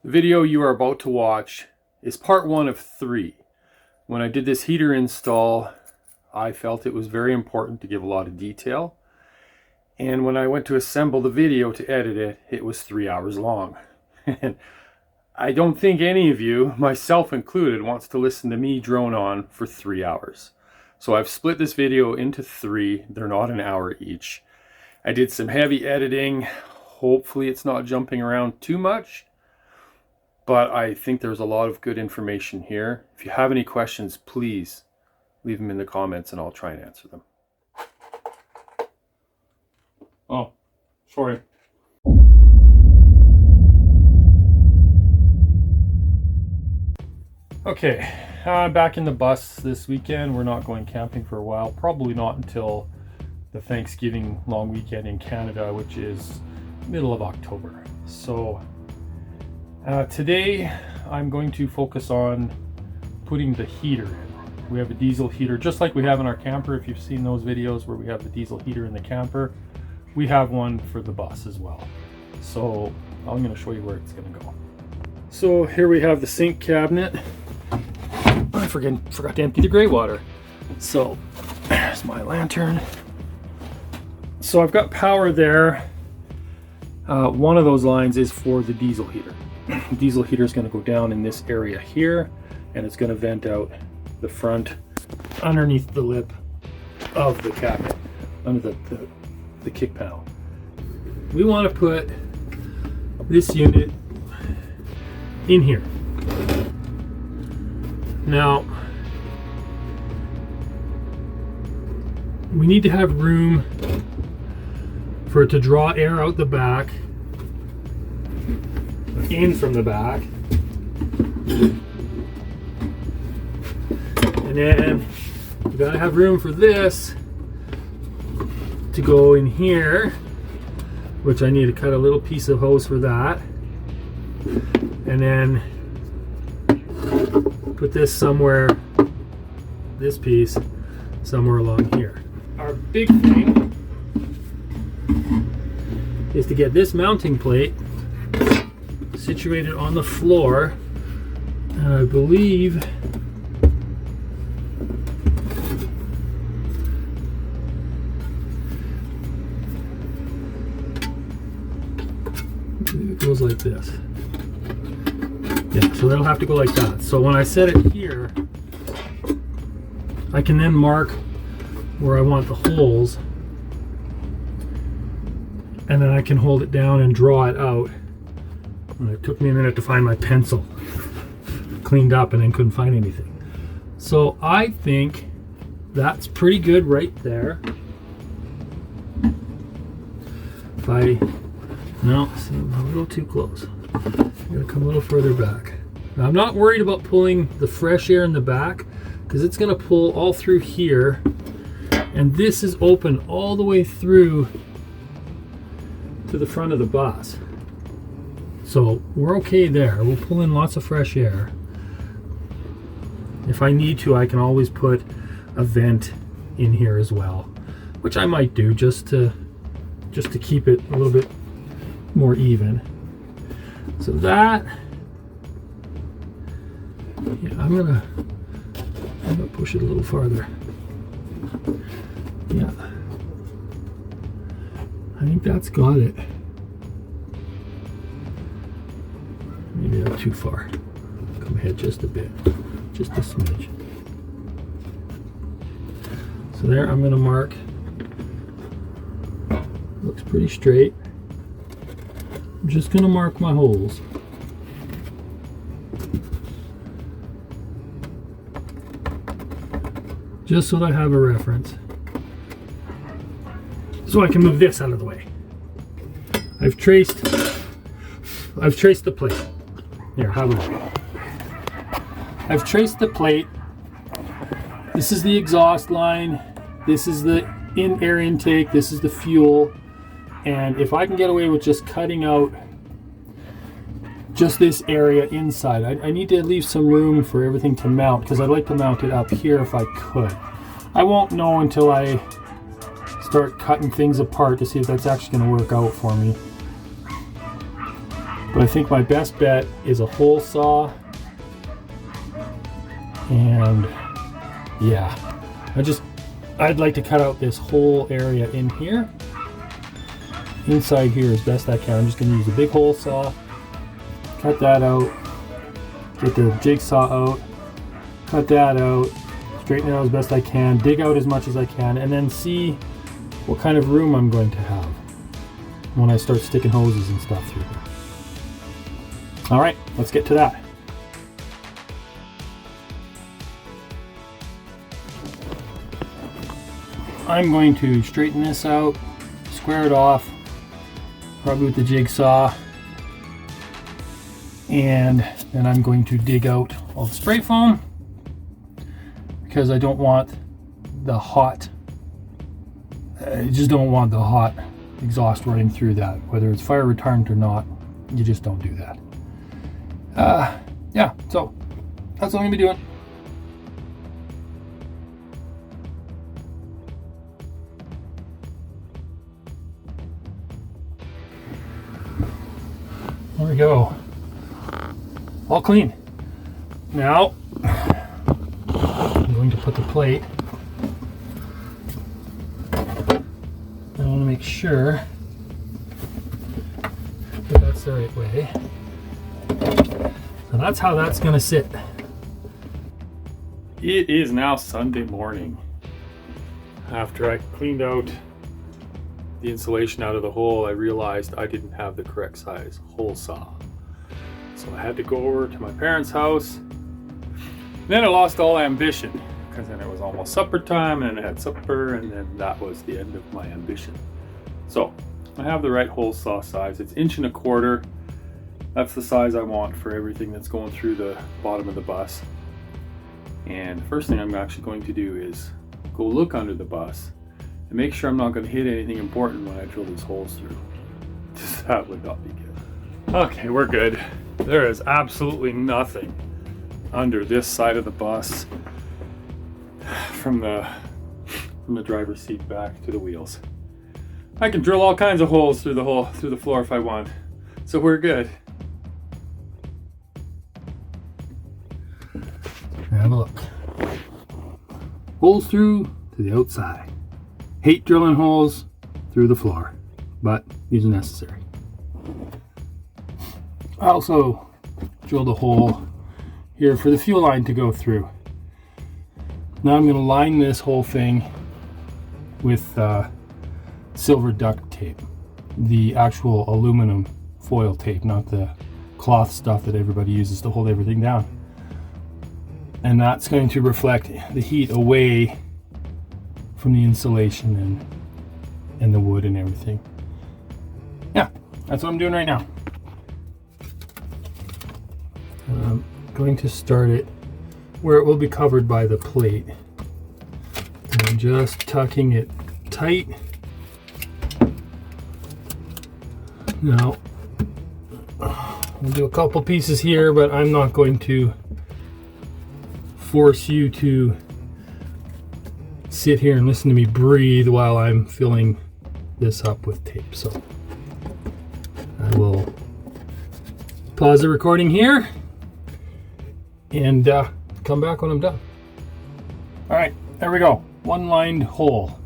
The video you are about to watch is part 1 of 3. When I did this heater install, I felt it was very important to give a lot of detail. And when I went to assemble the video to edit it, it was 3 hours long. And I don't think any of you, myself included, wants to listen to me drone on for 3 hours. So I've split this video into 3. They're not an hour each. I did some heavy editing. Hopefully it's not jumping around too much. But I think there's a lot of good information here. If you have any questions, please leave them in the comments and I'll try and answer them. Oh, sorry. Okay, back in the bus this weekend. We're not going camping for a while. Probably not until the Thanksgiving long weekend in Canada, which is middle of October. So today I'm going to focus on putting the heater in. We have a diesel heater just like we have in our camper. If you've seen those videos where we have the diesel heater in the camper, we have one for the bus as well. So I'm going to show you where it's going to go. So here we have the sink cabinet. I forgot to empty the gray water. So there's my lantern. So I've got power there. One of those lines is for the diesel heater. The diesel heater is going to go down in this area here, and it's going to vent out the front underneath the lip of the cabinet, under the kick panel. We want to put this unit in here. Now, we need to have room for it to draw air out the back, in from the back, and then we gotta have room for this to go in here, which I need to cut a little piece of hose for that, and then put this somewhere, this piece somewhere along here. Our big thing is to get this mounting plate situated on the floor, and I believe it goes like this. Yeah, so that'll have to go like that. So when I set it here, I can then mark where I want the holes, and then I can hold it down and draw it out. And it took me a minute to find my pencil. Cleaned up and then couldn't find anything. So I think that's pretty good right there. No, see, I'm a little too close. I'm gonna come a little further back. Now, I'm not worried about pulling the fresh air in the back, because it's gonna pull all through here, and this is open all the way through to the front of the bus. So we're okay there. We'll pull in lots of fresh air. If I need to, I can always put a vent in here as well, which I might do just to keep it a little bit more even. So that, yeah, I'm gonna push it a little farther. Yeah, I think that's got it. Maybe I'm too far. Come ahead just a bit, just a smidge. So there, I'm gonna mark. Looks pretty straight. I'm just gonna mark my holes. Just so that I have a reference. So I can move this out of the way. I've traced the plate. Here, how about it? I've traced the plate. This is the exhaust line. This is the air intake. This is the fuel. And if I can get away with just cutting out just this area inside, I need to leave some room for everything to mount, because I'd like to mount it up here if I could. I won't know until I start cutting things apart to see if that's actually going to work out for me. But I think my best bet is a hole saw. And yeah, I'd like to cut out this whole area in here, inside here as best I can. I'm just gonna use a big hole saw, cut that out, get the jigsaw out, cut that out, straighten it out as best I can, dig out as much as I can, and then see what kind of room I'm going to have when I start sticking hoses and stuff through there. All right, let's get to that. I'm going to straighten this out, square it off, probably with the jigsaw, and then I'm going to dig out all the spray foam because I don't want the hot, I just don't want the hot exhaust running through that. Whether it's fire retardant or not, you just don't do that. Yeah, so that's what I'm gonna be doing. There we go. All clean. Now, I'm going to put the plate. I want to make sure that that's the right way. So that's how that's going to sit. It is now Sunday morning. After I cleaned out the insulation out of the hole, I realized I didn't have the correct size hole saw. So I had to go over to my parents' house. Then I lost all ambition because then it was almost supper time and I had supper, and then that was the end of my ambition. So I have the right hole saw size. It's 1.25 inches. That's the size I want for everything that's going through the bottom of the bus. And the first thing I'm actually going to do is go look under the bus and make sure I'm not going to hit anything important when I drill these holes through. That would not be good. Okay, we're good. There is absolutely nothing under this side of the bus from the driver's seat back to the wheels. I can drill all kinds of holes through the floor if I want. So we're good. Have a look. Holes through to the outside. Hate drilling holes through the floor, but these are necessary. I also drilled a hole here for the fuel line to go through. Now I'm going to line this whole thing with silver duct tape, the actual aluminum foil tape, not the cloth stuff that everybody uses to hold everything down. And that's going to reflect the heat away from the insulation and the wood and everything. Yeah, that's what I'm doing right now. I'm going to start it where it will be covered by the plate. And I'm just tucking it tight. Now, I'll do a couple pieces here, but I'm not going to force you to sit here and listen to me breathe while I'm filling this up with tape. So I will pause the recording here and come back when I'm done. All right, there we go. One lined hole.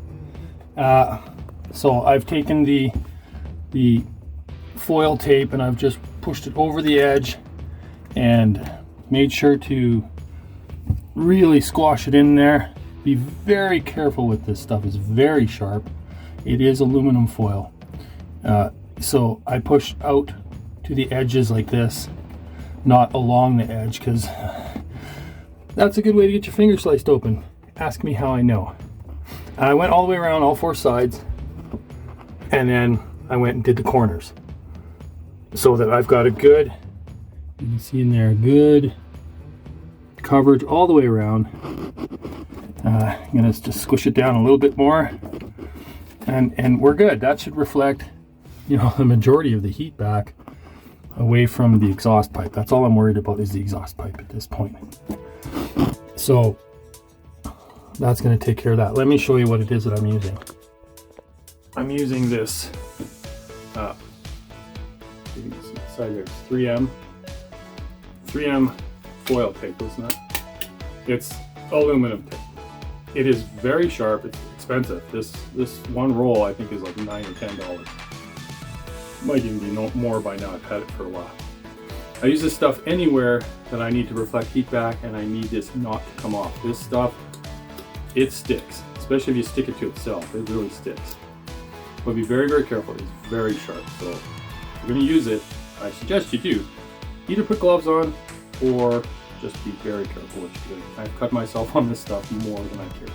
So I've taken the foil tape and I've just pushed it over the edge and made sure to really squash it in there. Be very careful with this stuff. It's very sharp. It is aluminum foil. So I push out to the edges like this, not along the edge, because that's a good way to get your finger sliced open. Ask me how I know. I went all the way around all four sides, and then I went and did the corners so that I've got a good, you can see in there, good coverage all the way around. I'm gonna just squish it down a little bit more, and we're good. That should reflect, you know, the majority of the heat back away from the exhaust pipe. That's all I'm worried about, is the exhaust pipe at this point. So that's going to take care of that. Let me show you what it is that I'm using. I'm using this, you can see inside there? It's 3M foil tape, isn't it? It's aluminum tape. It is very sharp. It's expensive. This one roll I think is like $9 or $10. Might even be more by now. I've had it for a while. I use this stuff anywhere that I need to reflect heat back and I need this not to come off. This stuff, it sticks, especially if you stick it to itself. It really sticks. But be very, very careful. It's very sharp. So if you're going to use it, I suggest you do either put gloves on or just be very careful what you're doing. I've cut myself on this stuff more than I care.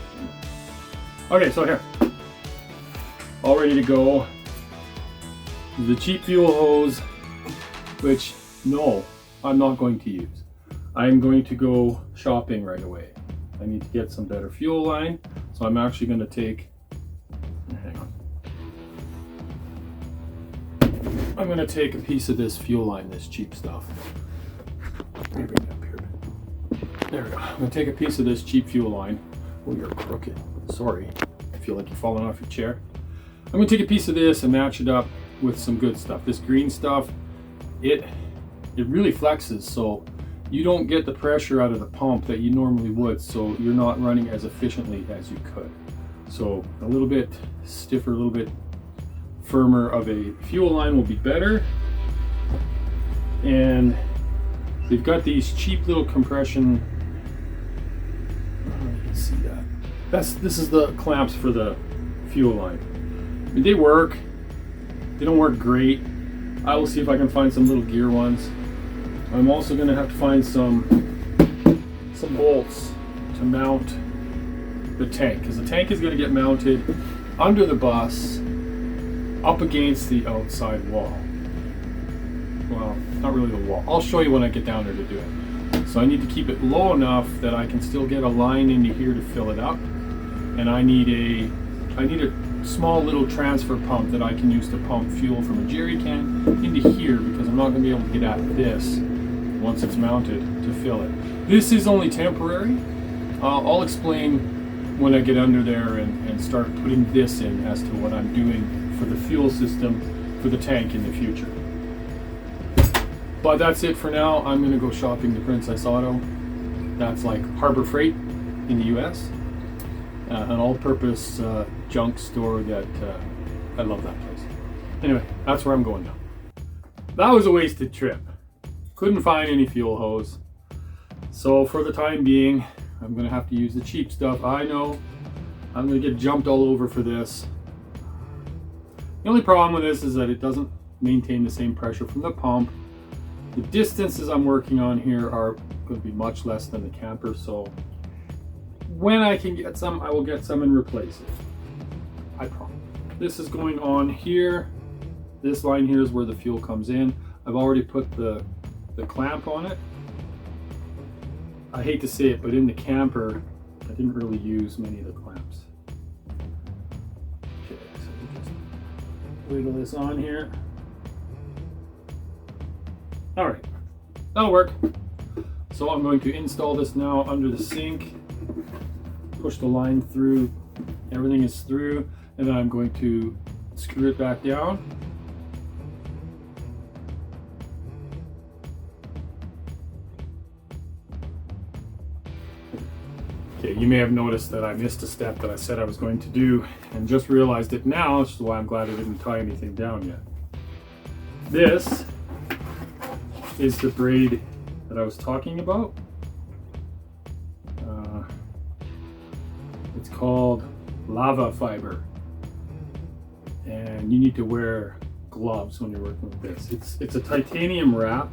Okay, so here, all ready to go. The cheap fuel hose, which no, I'm not going to use. I'm going to go shopping right away. I need to get some better fuel line, so I'm actually going to take, hang on. I'm going to take a piece of this fuel line, this cheap stuff. Let me bring it up here. There we go. I'm going to take a piece of this cheap fuel line. Oh, you're crooked. Sorry. I feel like you're falling off your chair. I'm going to take a piece of this and match it up with some good stuff. This green stuff, it really flexes, so you don't get the pressure out of the pump that you normally would, so you're not running as efficiently as you could. So a little bit stiffer, a little bit firmer of a fuel line will be better. And they've got these cheap little compression, you can see that. This is the clamps for the fuel line. I mean, they work. They don't work great. I will see if I can find some little gear ones. I'm also going to have to find some bolts to mount the tank, because the tank is going to get mounted under the bus up against the outside wall. Well, not really the wall. I'll show you when I get down there to do it. So I need to keep it low enough that I can still get a line into here to fill it up. And I need a small little transfer pump that I can use to pump fuel from a jerry can into here, because I'm not going to be able to get at this once it's mounted to fill it. This is only temporary. I'll explain when I get under there and start putting this in as to what I'm doing for the fuel system for the tank in the future. But that's it for now. I'm going to go shopping to Princess Auto. That's like Harbor Freight in the US. An all-purpose junk store that I love that place. Anyway, that's where I'm going now. That was a wasted trip. Couldn't find any fuel hose. So for the time being, I'm going to have to use the cheap stuff. I know I'm going to get jumped all over for this. The only problem with this is that it doesn't maintain the same pressure from the pump. The distances I'm working on here are going to be much less than the camper, so when I can get some, I will get some and replace it. I promise. This is going on here. This line here is where the fuel comes in. I've already put the clamp on it. I hate to say it, but in the camper, I didn't really use many of the clamps. Okay, so we just wiggle this on here. All right, that'll work. So I'm going to install this now under the sink. Push the line through, everything is through, and then I'm going to screw it back down. Okay, you may have noticed that I missed a step that I said I was going to do and just realized it now, which is why I'm glad I didn't tie anything down yet. This is the braid that I was talking about. It's called lava fiber, and you need to wear gloves when you're working with this. It's a titanium wrap,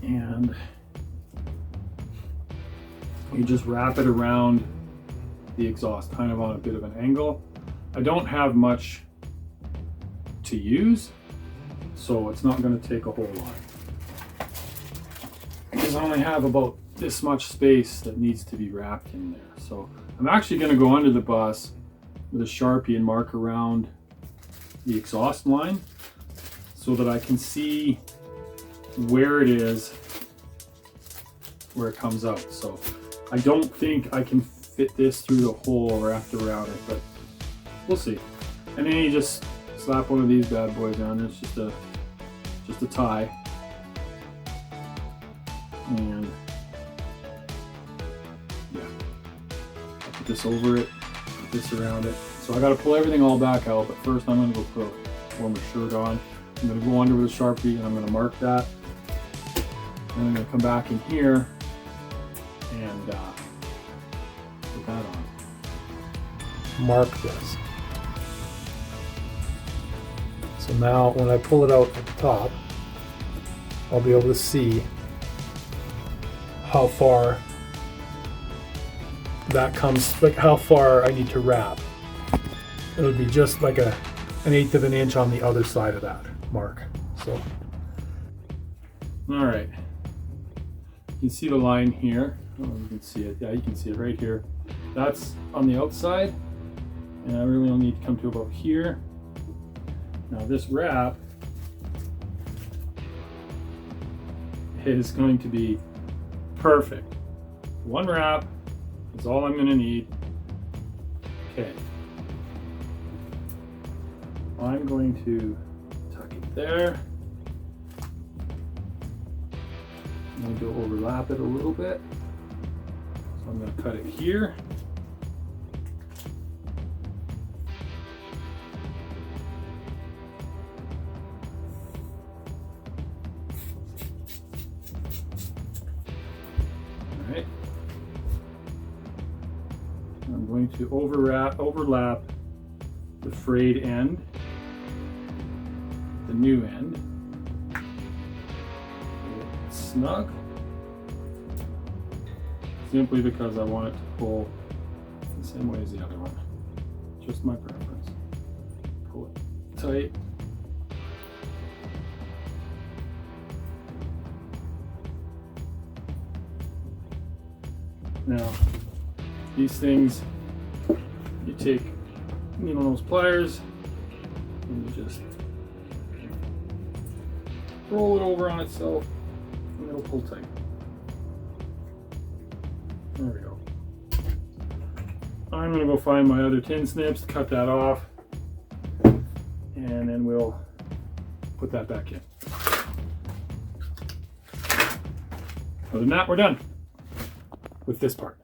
and you just wrap it around the exhaust, kind of on a bit of an angle. I don't have much to use, so it's not going to take a whole lot, because I only have about this much space that needs to be wrapped in there. So I'm actually going to go under the bus with a Sharpie and mark around the exhaust line so that I can see where it is, where it comes out. So I don't think I can fit this through the hole wrapped around it, but we'll see. And then you just slap one of these bad boys on. It's just a tie. And yeah, I'll put this over it, put this around it. So I got to pull everything all back out, but first I'm going to go put a warmer shirt on. I'm going to go under with a Sharpie and I'm going to mark that. And I'm going to come back in here and put that on. Mark this. So now when I pull it out at the top, I'll be able to see how far that comes, like how far I need to wrap. It'll be just like an 1/8 of an inch on the other side of that mark. So, all right. You can see the line here. Oh, you can see it. Yeah, you can see it right here. That's on the outside, and I really only need to come to about here. Now this wrap is going to be perfect. One wrap is all I'm going to need. Okay. I'm going to tuck it there. I'm going to go overlap it a little bit. So I'm going to cut it here. All right. I'm going to overlap the frayed end, the new end. Snug, simply because I want it to pull the same way as the other one. Just my preference. Pull it tight. Now, these things, you take needle nose pliers and you just roll it over on itself. It'll pull tight. There we go. I'm going to go find my other tin snips, cut that off, and then we'll put that back in. Other than that, we're done with this part.